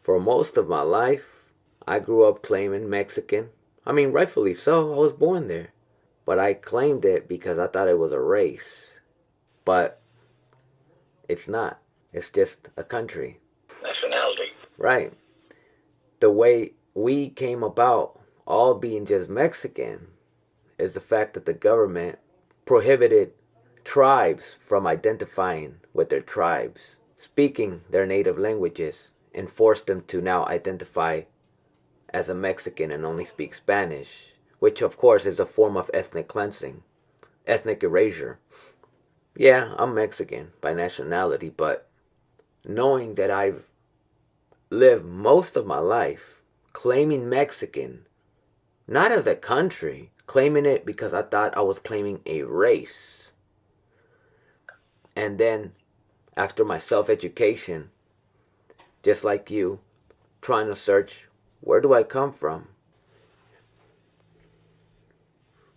For most of my life, I grew up claiming Mexican. I mean, rightfully so, I was born there. But I claimed it because I thought it was a race. But it's not. It's just a country. Nationality. Right. The way we came about all being just Mexican is the fact that the government prohibited tribes from identifying with their tribes, speaking their native languages, and forced them to now identify as a Mexican and only speak Spanish, which of course is a form of ethnic cleansing, ethnic erasure. Yeah, I'm Mexican by nationality, but knowing that I've lived most of my life claiming Mexican, not as a country, claiming it because I thought I was claiming a race. And then, after my self education, just like you, trying to search, where do I come from?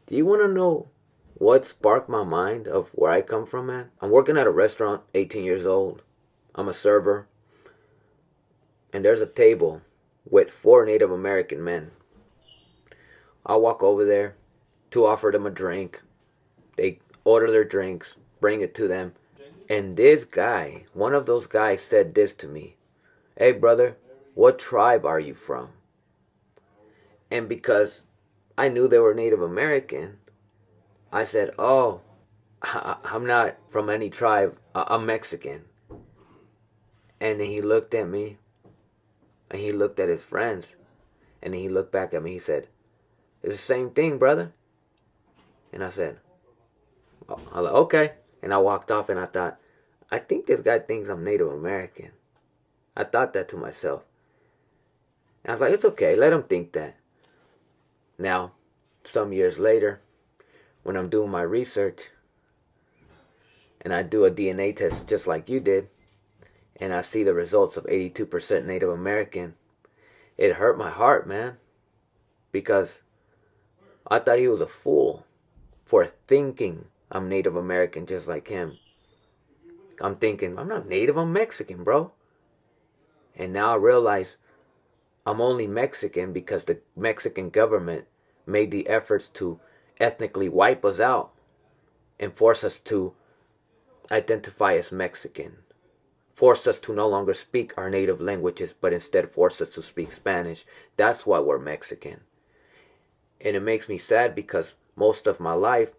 Do you want to know what sparked my mind of where I come from, man? I'm working at a restaurant, 18 years old. I'm a server. And there's a table with 4 Native American men. I walk over there to offer them a drink. They order their drinks, bring it to them. And this guy, one of those guys, said this to me: "Hey, brother, what tribe are you from?" And because I knew they were Native American, I said, "Oh, I'm not from any tribe. I'm Mexican." And then he looked at me, and he looked at his friends, and then he looked back at me. He said, "It's the same thing, brother." And I said, "Oh, okay." And I walked off, and I thought, I think this guy thinks I'm Native American. I thought that to myself. And I was like, it's okay, let him think that. Now, some years later, when I'm doing my research, and I do a DNA test just like you did, and I see the results of 82% Native American, it hurt my heart, man. Because I thought he was a fool for thinking I'm Native American just like him. I'm thinking, I'm not Native, I'm Mexican, bro. And now I realize I'm only Mexican because the Mexican government made the efforts to ethnically wipe us out and force us to identify as Mexican. Force us to no longer speak our native languages, but instead force us to speak Spanish. That's why we're Mexican. And it makes me sad because most of my life,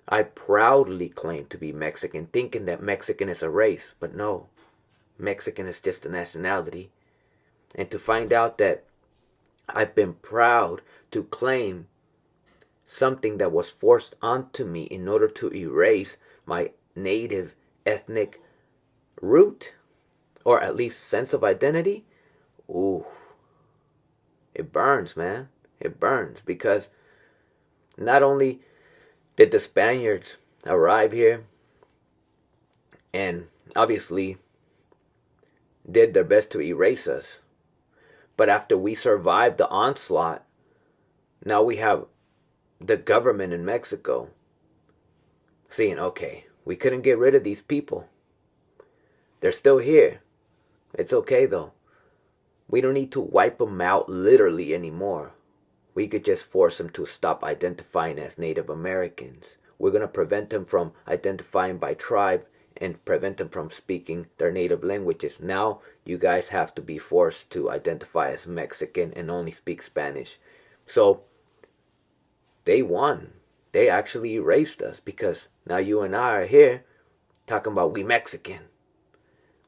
I proudly claim to be Mexican, thinking that Mexican is a race. But no, Mexican is just a nationality. And to find out that I've been proud to claim something that was forced onto me in order to erase my native ethnic root, or at least sense of identity, ooh, it burns, man. It burns because not only did the Spaniards arrive here and obviously did their best to erase us, but after we survived the onslaught, now we have the government in Mexico saying, okay, we couldn't get rid of these people. They're still here. It's okay though. We don't need to wipe them out literally anymore. We could just force them to stop identifying as Native Americans. We're going to prevent them from identifying by tribe and prevent them from speaking their native languages. Now you guys have to be forced to identify as Mexican and only speak Spanish. So they won. They actually erased us because now you and I are here talking about we Mexican,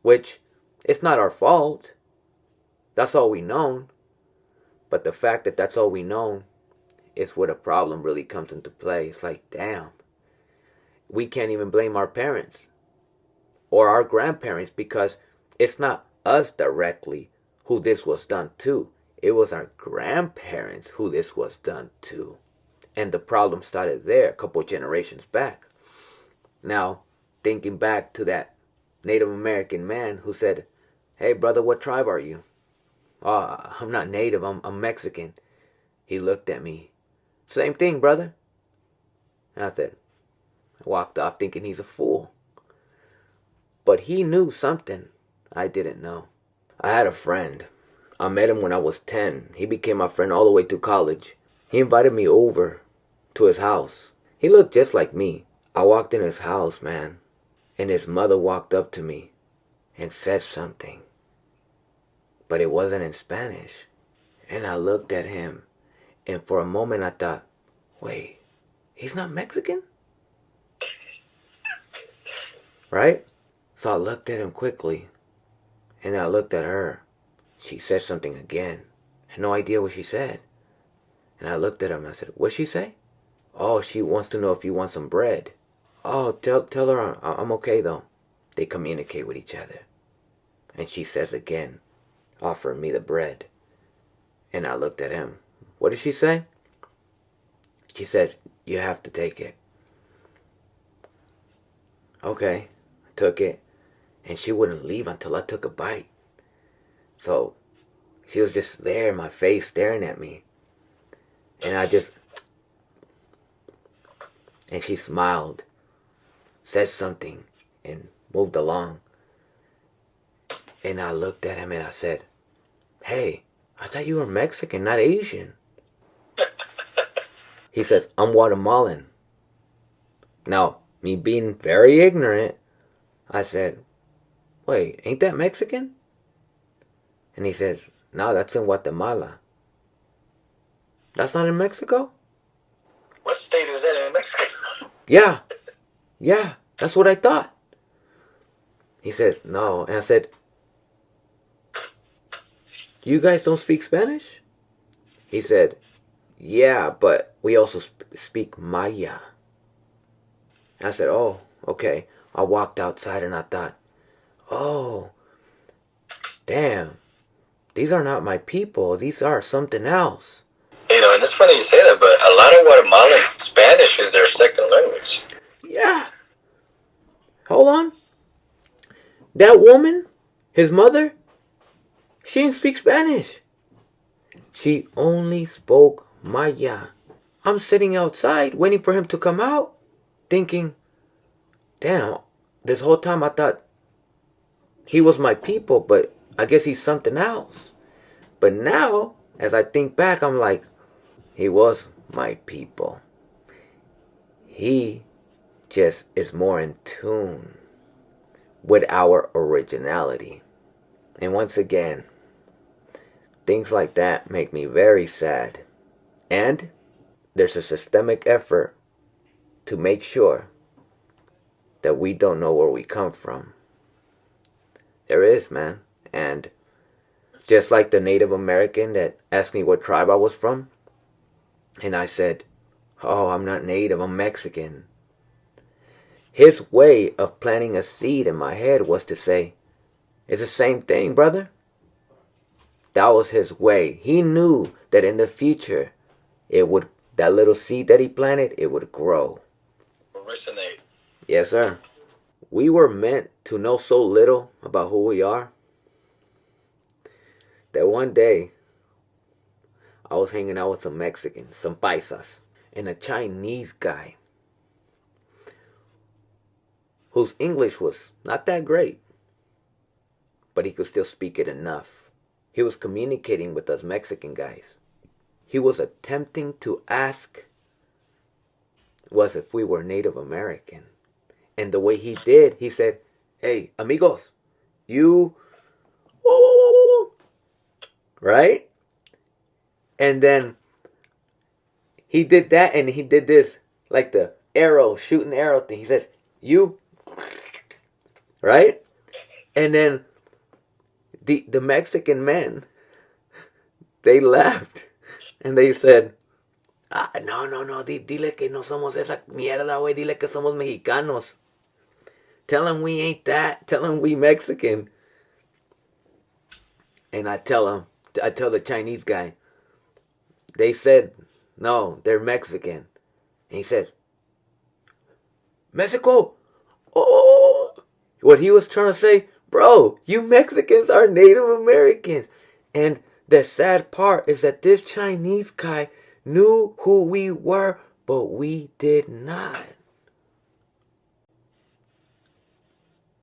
which it's not our fault. That's all we known. But the fact that that's all we know is where the problem really comes into play. It's like, damn, we can't even blame our parents or our grandparents because it's not us directly who this was done to. It was our grandparents who this was done to. And the problem started there a couple generations back. Now, thinking back to that Native American man who said, "Hey brother, what tribe are you?" "Oh, I'm not Native, I'm Mexican." He looked at me. "Same thing, brother." And I said, I walked off thinking he's a fool. But he knew something I didn't know. I had a friend I met him when I was 10. He became my friend all the way through college. He invited me over to his house. He looked just like me. I walked in his house, man, and his mother walked up to me and said something, but it wasn't in Spanish. And I looked at him, and for a moment I thought, wait, he's not Mexican? Right? So I looked at him quickly, and I looked at her. She said something again. I had no idea what she said. And I looked at him and I said, what'd she say? Oh, she wants to know if you want some bread. Oh, tell her I'm okay though. They communicate with each other. And she says again, offering me the bread. And I looked at him. What did she say? She says, you have to take it. Okay, I took it. And she wouldn't leave until I took a bite. So she was just there in my face staring at me. And and she smiled, said something, and moved along. And I looked at him and I said, hey, I thought you were Mexican, not Asian. He says, I'm Guatemalan. Now, me being very ignorant, I said, wait, ain't that Mexican? And he says, no, that's in Guatemala. That's not in Mexico? What state is that in Mexico? Yeah, that's what I thought. He says, no. And I said, you guys don't speak Spanish? He said, yeah, but we also speak Maya. And I said, oh, okay. I walked outside and I thought, oh, damn, these are not my people. These are something else. You know, and it's funny you say that, but a lot of Guatemalans, Spanish is their second language. Yeah. Hold on. That woman, his mother, she didn't speak Spanish. She only spoke Maya. I'm sitting outside waiting for him to come out, thinking, damn, this whole time I thought he was my people, but I guess he's something else. But now, as I think back, I'm like, he was my people. He just is more in tune with our originality. And once again, things like that make me very sad. And there's a systemic effort to make sure that we don't know where we come from. There is, man. And just like the Native American that asked me what tribe I was from, and I said, oh, I'm not Native, I'm Mexican. His way of planting a seed in my head was to say, it's the same thing, brother. That was his way. He knew that in the future, that little seed that he planted, it would grow. Resonate. Yes, sir. We were meant to know so little about who we are that one day I was hanging out with some Mexicans, some paisas, and a Chinese guy whose English was not that great, but he could still speak it enough. He was communicating with us Mexican guys. He was attempting to ask us if we were Native American. And the way he did, he said, hey, amigos, you... right? And then he did that and he did this, like the arrow, shooting arrow thing. He says, you... right? And then the Mexican men, they laughed and they said, no, dile que no somos esa mierda, güey, dile que somos mexicanos. Tell him we ain't that, tell him we Mexican. And I tell the Chinese guy, they said, no, they're Mexican. And he says, Mexico, oh. What he was trying to say, bro, you Mexicans are Native Americans. And the sad part is that this Chinese guy knew who we were, but we did not.